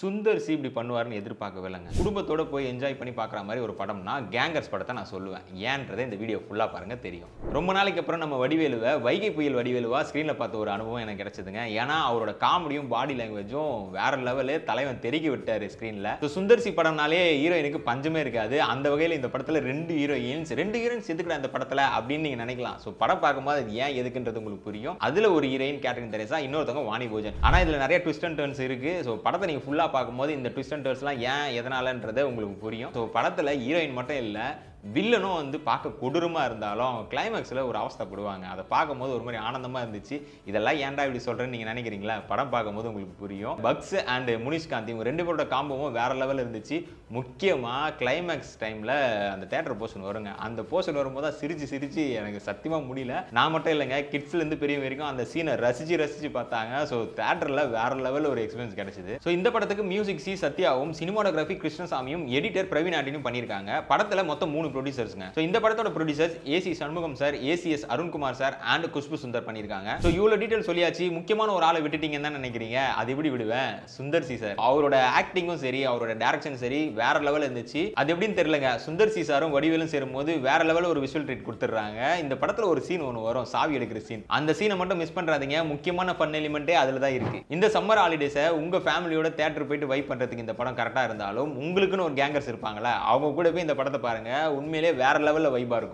Sundar C இப்படி பண்ணுவாருன்னு எதிர்பார்க்கவே இல்லைங்க. குடும்பத்தோட போய் என்ஜாய் பண்ணி பார்க்குற மாதிரி ஒரு படம்னா கேங்கர்ஸ் படத்தை நான் சொல்லுவேன். ஏன்றதை இந்த வீடியோ ஃபுல்லாக பாருங்க தெரியும். ரொம்ப நாளைக்கு அப்புறம் நம்ம வடிவேலுவை வைகை புயல் வடிவேலுவா ஸ்க்ரீனில் பார்த்த ஒரு அனுபவம் எனக்கு கிடைச்சதுங்க. ஏன்னா அவரோட காமெடியும் பாடி லாங்குவேஜும் வேற லெவலு தலைவன் தெருக்கி விட்டார் ஸ்க்ரீனில். சுந்தர் சி படம்னாலே ஹீரோயினுக்கு பஞ்சமே இருக்காது. அந்த வகையில் இந்த படத்தில் ரெண்டு ஹீரோயின்ஸ் எதுக்குடா இந்த படத்தில் அப்படின்னு நீங்கள் நினைக்கலாம். ஸோ படம் பார்க்கும்போது அது ஏன் எதுக்குன்றது உங்களுக்கு புரியும். அதில் ஒரு ஹீரோயின் கேட்டரின் தெரேசா, இன்னொருத்தவங்க வாணி போஜன். ஆனால் இதில் நிறைய ட்விஸ்ட் அண்ட் டர்ன்ஸ் இருக்கு. ஸோ படத்தை நீங்கள் ஃபுல்லாக பார்க்கும்போது இந்த ட்விஸ்ட் அண்ட் டர்ன்ஸ்லாம் ஏன் எதனாலன்றது உங்களுக்கு புரியும். ஸோ படத்தில் ஹீரோயின் மட்டும் இல்லை, வில்லனும் வந்து பார்க்க கொடூரமாக இருந்தாலும் கிளைமேக்ஸில் ஒரு அவஸ்தைப்படுவாங்க. அதை பார்க்கும்போது ஒரு மாதிரி ஆனந்தமாக இருந்துச்சு. இதெல்லாம் ஏன்டா இப்படி சொல்கிறேன்னு நீங்கள் நினைக்கிறீங்களா? படம் பார்க்கும்போது உங்களுக்கு புரியும். பக்ஸ் அண்ட் முனிஷ்காந்த் இவங்க ரெண்டு பேரோட காம்போவும் வேற லெவலில் இருந்துச்சு. முக்கியமாக கிளைமேக்ஸ் டைமில் அந்த தேட்டர் போர்ஷன் வருங்க. அந்த போர்ஷன் வரும்போது தான் சிரிச்சு எனக்கு சத்தியமாக முடியல. நான் மட்டும் இல்லைங்க, கிட்ஸ்லேருந்து பெரியவங்க வரைக்கும் அந்த சீனை ரசிச்சு பார்த்தாங்க. ஸோ தேட்டரில் வேற லெவலில் ஒரு எக்ஸ்பீரியன்ஸ் கிடைச்சிது. ஸோ இந்த படத்துக்கு மியூசிக் சி சத்யாவும், சினிமாட்டோகிராஃபி கிருஷ்ணசாமியும், எடிட்டர் பிரவீன் ஆண்டினும் பண்ணியிருக்காங்க. படத்தில் மொத்தம் 3 ப்ரொடியூசர்ஸ்ங்க. சோ இந்த படத்தோட producers AC Shanmugam sir, ACS Arunkumar sir and Khushbu Sundar பண்ணிருக்காங்க. சோ இவ்வளவு டீடைல் சொல்லியாச்சு. முக்கியமான ஒரு ஆளை விட்டுட்டீங்கன்னு தான் நினைக்கிறீங்க. அது எப்படி விடுவேன்? Sundar C sir. அவரோட ஆக்டிங்கும் சரி, அவரோட டைரக்ஷன் சரி வேற லெவல் இருந்துச்சு. அது எப்படின்னு தெரியலங்க. சுந்தர் சி சாரும் வடிவேலும் சேரும்போது வேற லெவல் ஒரு விஷுவல் ட்ரீட் கொடுத்துறாங்க. இந்த படத்துல ஒரு சீன் ஒன்று வரும், சாவி எடுக்கிற சீன். அந்த சீனை மட்டும் மிஸ் பண்றாதீங்க. முக்கியமான ஃபன் எலிமெண்டே அதுல தான் இருக்கு. இந்த சம்மர் ஹாலிடேஸை உங்க ஃபேமிலியோட தியேட்டர் போயிட்டு வைப் பண்றதுக்கு இந்த படம் கரெக்டா இருந்தாலும், உங்களுக்குன்னு ஒரு கேங்கர்ஸ் இருப்பாங்கல்ல, அவங்க கூட போய் இந்த படத்தை பாருங்க. உண்மையிலே வேற லெவல்ல வைபா இருக்கும்.